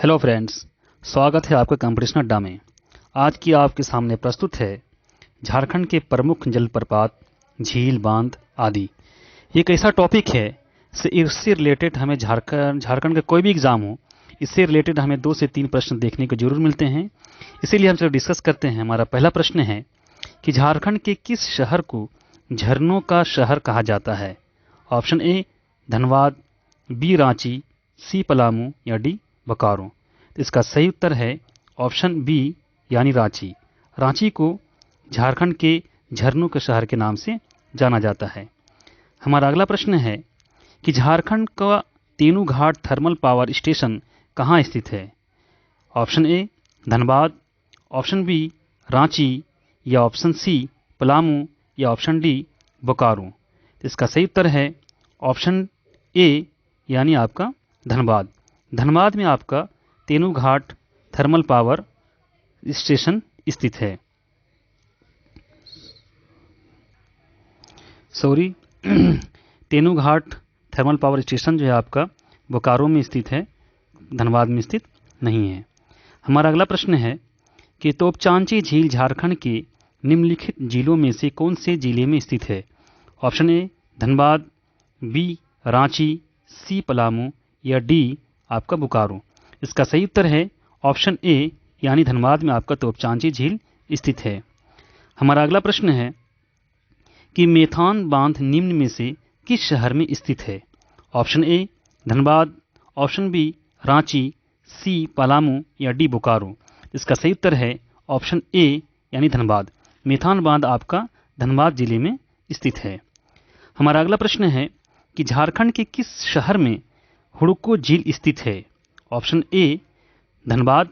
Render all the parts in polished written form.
Hello friends, स्वागत है आपका कंपटीशन अड्डा में। आज की आपके सामने प्रस्तुत है झारखंड के प्रमुख जलप्रपात, झील, बांध आदि। ये एक ऐसा टॉपिक है इससे रिलेटेड हमें झारखंड का कोई भी एग्जाम हो, इससे रिलेटेड हमें 2 से 3 प्रश्न देखने को जरूर मिलते हैं। इसीलिए हम सब डिस्कस करते हैं। हमारा पहला प्रश्न है कि झारखंड के किस शहर को झरनों का शहर कहा जाता है? Option A Dhanbad, B Ranchi, C Palamu या डी बोकारो। तो इसका सही उत्तर है ऑप्शन बी यानी रांची। रांची को झारखंड के झरनों के शहर के नाम से जाना जाता है। हमारा अगला प्रश्न है कि झारखंड का तेनूघाट थर्मल पावर स्टेशन कहाँ स्थित है? Option A Dhanbad, option B Ranchi या ऑप्शन सी पलामू या ऑप्शन डी बोकारो। इसका सही उत्तर है ऑप्शन ए यानी आपका धनबाद। धनबाद में आपका तेनूघाट थर्मल पावर स्टेशन स्थित है। Sorry Tenughat thermal power station जो है आपका बोकारो में स्थित है, धनबाद में स्थित नहीं है। हमारा अगला प्रश्न है कि तोपचांची झील झारखंड के निम्नलिखित जिलों में से कौन से जिले में स्थित है? Option A Dhanbad, B Ranchi, C Palamu या डी आपका बोकारो। इसका सही उत्तर है ऑप्शन ए यानी धनबाद में आपका तोपचांची झील स्थित है। हमारा अगला प्रश्न है कि मेथान बांध निम्न में से किस शहर में स्थित है? Option A Dhanbad, option B Ranchi, C Palamu या डी बोकारो। इसका सही उत्तर है ऑप्शन ए यानी धनबाद। मेथान बांध आपका धनबाद जिले में स्थित है। हमारा अगला प्रश्न है कि झारखंड के किस शहर में हुड़को झील स्थित है? Option A Dhanbad,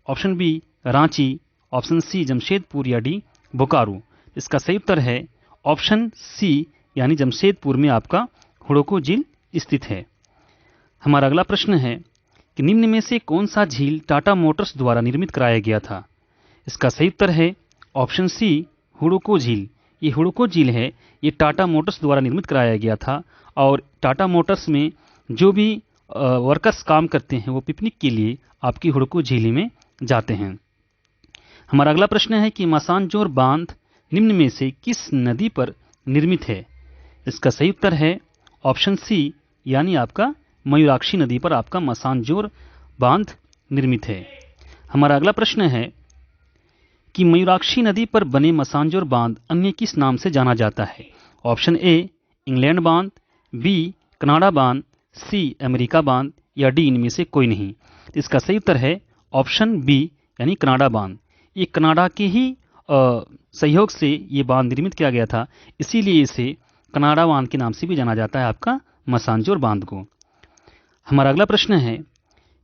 option B Ranchi, option C Jamshedpur या डी बोकारो। इसका सही उत्तर है ऑप्शन सी यानी जमशेदपुर में आपका हुड़को झील स्थित है। हमारा अगला प्रश्न है कि निम्न में से कौन सा झील टाटा मोटर्स द्वारा निर्मित कराया गया था? इसका सही उत्तर है ऑप्शन सी हुड़को झील। ये हुड़को झील है, ये टाटा मोटर्स द्वारा निर्मित कराया गया था और टाटा मोटर्स में जो भी वर्कर्स काम करते हैं वो पिकनिक के लिए आपकी हुड़को झील में जाते हैं। हमारा अगला प्रश्न है कि मसानजोर बांध निम्न में से किस नदी पर निर्मित है? इसका सही उत्तर है ऑप्शन सी यानी आपका मयूराक्षी नदी पर आपका मसानजोर बांध निर्मित है। हमारा अगला प्रश्न है कि मयूराक्षी नदी पर बने मसानजोर बांध अन्य किस नाम से जाना जाता है? ऑप्शन ए इंग्लैंड बांध, बी कनाडा बांध, सी अमेरिका बांध या डी इनमें से कोई नहीं। इसका सही उत्तर है ऑप्शन बी यानी कनाडा बांध। ये कनाडा के ही सहयोग से ये बांध निर्मित किया गया था, इसीलिए इसे कनाडा बांध के नाम से भी जाना जाता है आपका मसानजोर बांध को। हमारा अगला प्रश्न है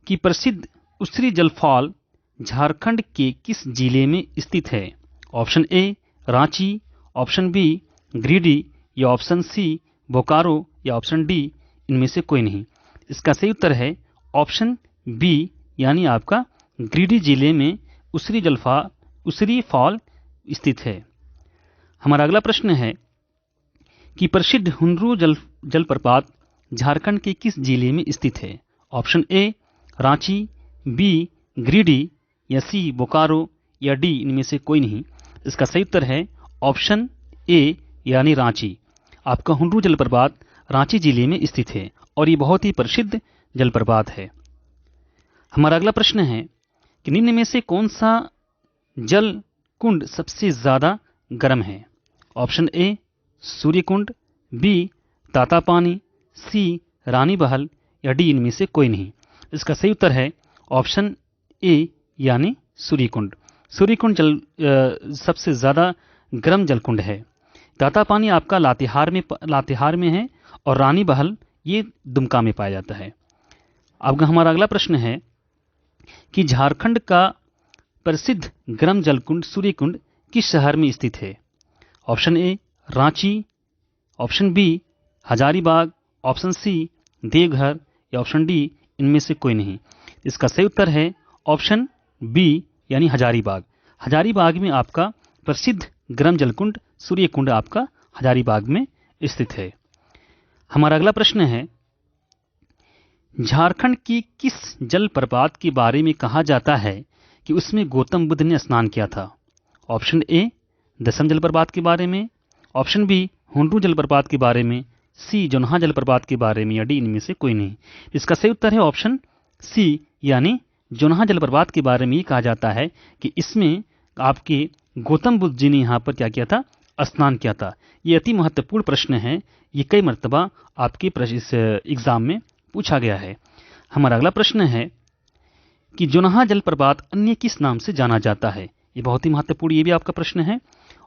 कि प्रसिद्ध उसरी जलफॉल झारखंड के किस जिले में स्थित है? Option A Ranchi, option B Giridih या ऑप्शन सी बोकारो या ऑप्शन डी इनमें से कोई नहीं। इसका सही उत्तर है ऑप्शन बी यानी आपका गिरिडीह जिले में उसरी फॉल स्थित है। हमारा अगला प्रश्न है कि प्रसिद्ध हुंड्रू जलप्रपात झारखंड के किस जिले में स्थित है? Option A Ranchi, B Giridih या सी बोकारो या डी इनमें से कोई नहीं। इसका सही उत्तर है ऑप्शन ए यानी रांची। आपका हुंड्रू जलप्रपात रांची जिले में स्थित है और ये बहुत ही प्रसिद्ध जलप्रपात है। हमारा अगला प्रश्न है कि निम्न में से कौन सा जल कुंड सबसे ज्यादा गर्म है? Option A Surya Kund, B Tatapani, C Rani Bahal या डी इनमें से कोई नहीं। इसका सही उत्तर है ऑप्शन ए यानी सूर्य कुंड। सूर्य कुंड सबसे ज्यादा गर्म जलकुंड है। तातापानी आपका लातेहार में है और रानी बहल ये दुमका में पाया जाता है। अब हमारा अगला प्रश्न है कि झारखंड का प्रसिद्ध गर्म जलकुंड सूर्य कुंड किस शहर में स्थित है? Option A Ranchi, option B Hazaribagh, option C Deoghar या ऑप्शन डी इनमें से कोई नहीं। इसका सही उत्तर है ऑप्शन बी यानी हजारीबाग। हजारीबाग में आपका प्रसिद्ध गर्म जलकुंड सूर्य कुंड आपका हजारीबाग में स्थित है। हमारा अगला प्रश्न है झारखंड की किस जलप्रपात के बारे में कहा जाता है कि उसमें गौतम बुद्ध ने स्नान किया था? ऑप्शन ए दसम जलप्रपात के बारे में, ऑप्शन बी हुंड्रू जलप्रपात के बारे में, सी जोन्हा जलप्रपात के बारे में, या डी इनमें से कोई नहीं। इसका सही उत्तर है ऑप्शन सी, यानी जोन्हा जलप्रपात के बारे में ये कहा जाता है कि इसमें आपके गौतम बुद्ध जी ने यहाँ पर क्या किया था? स्नान किया था। ये अति महत्वपूर्ण प्रश्न है, ये कई मर्तबा आपके इस एग्जाम में पूछा गया है। हमारा अगला प्रश्न है कि जोन्हा जलप्रपात अन्य किस नाम से जाना जाता है? ये बहुत ही महत्वपूर्ण, ये भी आपका प्रश्न है।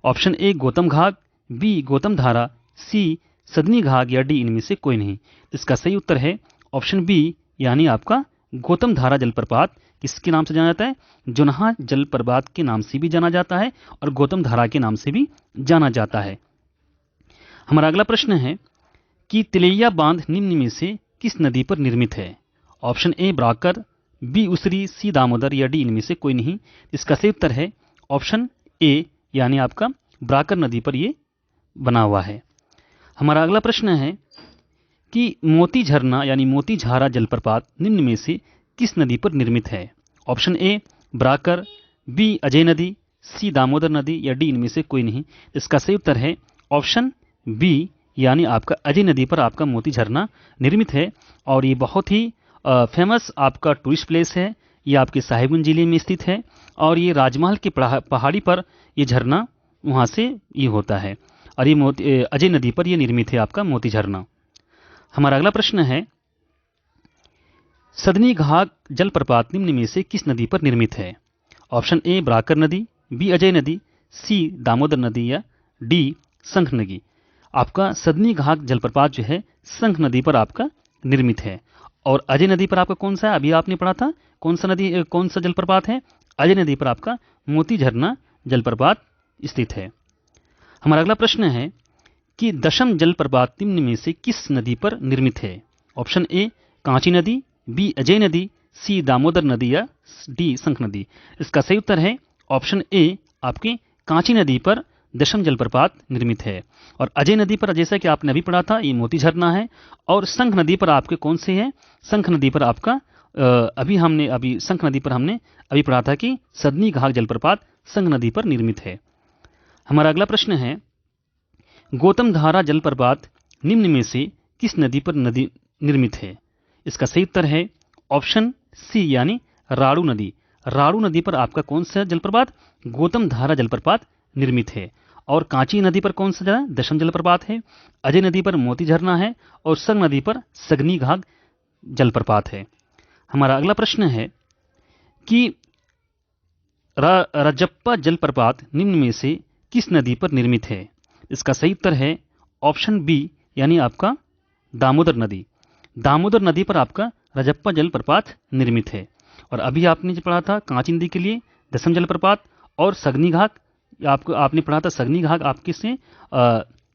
Option A Gautam Ghagh, B Gautam Dhara, C सदनी घाघ, या डी इनमें से कोई नहीं। इसका सही उत्तर है ऑप्शन बी, यानी आपका गौतम धारा जलप्रपात किसके नाम से जाना जाता है? जोन्हा जलप्रपात के नाम से भी जाना जाता है और गौतम धारा के नाम से भी जाना जाता है। हमारा अगला प्रश्न है कि तिलैया बांध निम्न में से किस नदी पर निर्मित है? ऑप्शन ए ब्राकर, बी उसरी, सी दामोदर, या डी इनमें से कोई नहीं। इसका सही उत्तर है ऑप्शन ए, यानी आपका ब्राकर नदी पर ये बना हुआ है। हमारा अगला प्रश्न है कि मोती झरना यानी मोती झारा जलप्रपात निम्न में से किस नदी पर निर्मित है? ऑप्शन ए ब्राकर, बी अजय नदी, सी दामोदर नदी, या डी इनमें से कोई नहीं। इसका सही उत्तर है ऑप्शन बी, यानी आपका अजय नदी पर आपका मोती झरना निर्मित है। और ये बहुत ही फेमस आपका टूरिस्ट प्लेस है। ये आपके साहिबगंज जिले में स्थित है और ये राजमहल की पहाड़ी पर ये झरना वहाँ से ये होता है और ये अजय नदी पर ये निर्मित है आपका मोती झरना। हमारा अगला प्रश्न है सदनी घाघ जलप्रपात निम्न में से किस नदी पर निर्मित है? ऑप्शन ए ब्राकर नदी, बी अजय नदी, सी दामोदर नदी, या डी संख नदी। आपका सदनी घाघ जलप्रपात जो है संख नदी पर आपका निर्मित है। और अजय नदी पर आपका कौन सा है? अभी आपने पढ़ा था कौन सा जलप्रपात है? अजय नदी पर आपका मोती झरना जलप्रपात स्थित है। हमारा अगला प्रश्न है कि दशम जलप्रपात निम्न में से किस नदी पर निर्मित है? ऑप्शन ए कांची नदी, बी अजय नदी, सी दामोदर नदी, या डी संख नदी। इसका सही उत्तर है ऑप्शन ए, आपके कांची नदी पर दशम जलप्रपात निर्मित है। और अजय नदी पर जैसा कि आपने अभी पढ़ा था ये मोती झरना है। और संख नदी पर आपके कौन से हैं? संख नदी पर आपका संख नदी पर हमने अभी पढ़ा था कि सदनी घाघ जलप्रपात संख नदी पर निर्मित है। हमारा अगला प्रश्न है गौतम धारा जलप्रपात निम्न में से किस नदी पर निर्मित है? इसका सही उत्तर है ऑप्शन सी, यानी राड़ू नदी। राड़ू नदी पर आपका कौन सा जलप्रपात? गौतम धारा जलप्रपात निर्मित है। और कांची नदी पर कौन सा दशम जलप्रपात है? अजय नदी पर मोती झरना है और संग नदी पर सगनी घाघ जलप्रपात है। हमारा अगला प्रश्न है कि रजप्पा जलप्रपात निम्न में से किस नदी पर निर्मित है? इसका सही उत्तर है ऑप्शन बी, यानी आपका दामोदर नदी। दामोदर नदी पर आपका रजप्पा जलप्रपात निर्मित है। और अभी आपने जो पढ़ा था कांची नदी के लिए दसम जलप्रपात और सगनी घाघ आपने पढ़ा था सगनी घाघ आपके से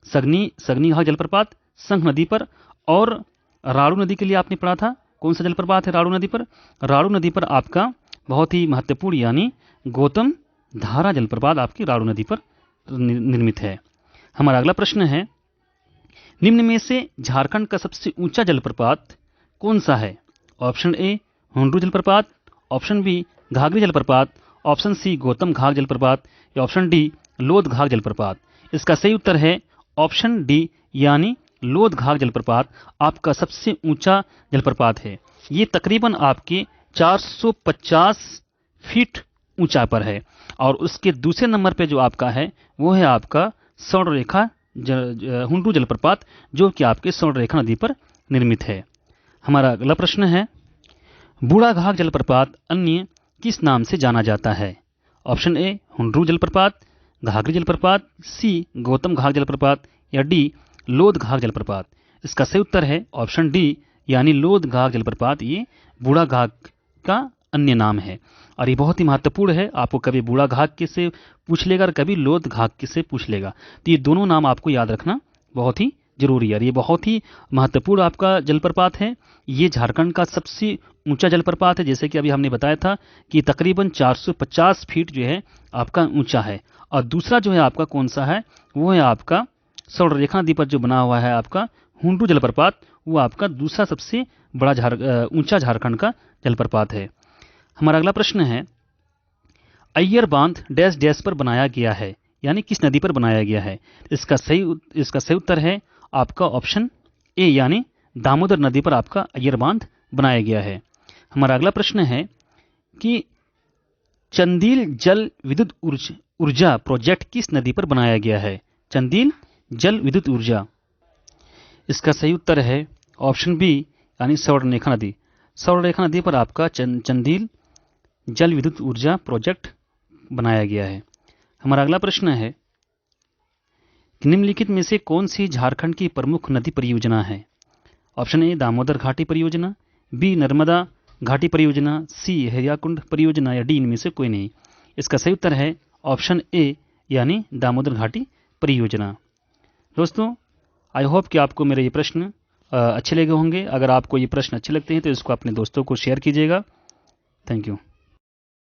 सगनी घाघ जलप्रपात संख नदी पर। और राड़ू नदी के लिए आपने पढ़ा था कौन सा जलप्रपात है राड़ू नदी पर? राड़ू नदी पर आपका बहुत ही महत्वपूर्ण यानी गौतम धारा जलप्रपात आपकी राड़ू नदी पर निर्मित है। हमारा अगला प्रश्न है निम्न में से झारखंड का सबसे ऊंचा जलप्रपात कौन सा है? ऑप्शन ए हुंड्रू जलप्रपात, ऑप्शन बी घाघरी जलप्रपात, ऑप्शन सी गौतम घाघ जलप्रपात, या ऑप्शन डी लोध घाघ जलप्रपात। इसका सही उत्तर है ऑप्शन डी, यानी लोध घाघ जलप्रपात आपका सबसे ऊंचा जलप्रपात है। ये तकरीबन आपके 450 फीट ऊंचा पर है। और उसके दूसरे नंबर पे जो आपका है वो है आपका स्वर्णरेखा हुंड्रू जलप्रपात, जो कि आपके स्वर्णरेखा नदी पर निर्मित है। हमारा अगला प्रश्न है बूढ़ा घाघ जलप्रपात अन्य किस नाम से जाना जाता है? ऑप्शन ए हुंड्रू जलप्रपात, घाघरी जलप्रपात, सी गौतम घाघ जलप्रपात, या डी लोध घाघ जलप्रपात। इसका सही उत्तर है ऑप्शन डी, यानी लोध घाघ जलप्रपात ये बूढ़ा घाघ का अन्य नाम है। और ये बहुत ही महत्वपूर्ण है, आपको कभी बूढ़ा घाघ के से पूछ लेगा और कभी लोध घाघ के से पूछ लेगा, तो ये दोनों नाम आपको याद रखना बहुत ही जरूरी है। और ये बहुत ही महत्वपूर्ण आपका जलप्रपात है। ये झारखंड का सबसे ऊंचा जलप्रपात है, जैसे कि अभी हमने बताया था कि तकरीबन 450 फीट जो है आपका ऊंचा है। और दूसरा जो है आपका कौन सा है वो है आपका स्वर्णरेखा नदी पर जो बना हुआ है आपका हुंडरू जलप्रपात वो आपका दूसरा सबसे बड़ा ऊंचा झारखंड का जलप्रपात है। हमारा अगला प्रश्न है, अय्यर बांध डैश डैश पर बनाया गया है, यानी किस नदी पर बनाया गया है। इसका सही उत्तर है आपका ऑप्शन ए, यानी दामोदर नदी पर आपका अय्यर बांध बनाया गया है। हमारा अगला प्रश्न है कि चंदील जल विद्युत ऊर्जा प्रोजेक्ट किस नदी पर बनाया गया है। चंदील जल विद्युत ऊर्जा, इसका सही उत्तर है ऑप्शन बी, यानी स्वर्णरेखा नदी। स्वर्णरेखा नदी पर आपका चंदील जल विद्युत ऊर्जा प्रोजेक्ट बनाया गया है। हमारा अगला प्रश्न है, निम्नलिखित में से कौन सी झारखंड की प्रमुख नदी परियोजना है। ऑप्शन ए दामोदर घाटी परियोजना, बी नर्मदा घाटी परियोजना, सी हेरियाकुंड परियोजना, या डी इनमें से कोई नहीं। इसका सही उत्तर है ऑप्शन ए, यानी दामोदर घाटी परियोजना। दोस्तों, आई होप कि आपको मेरे ये प्रश्न अच्छे लगे होंगे। अगर आपको ये प्रश्न अच्छे लगते हैं तो इसको अपने दोस्तों को शेयर कीजिएगा। Thank you.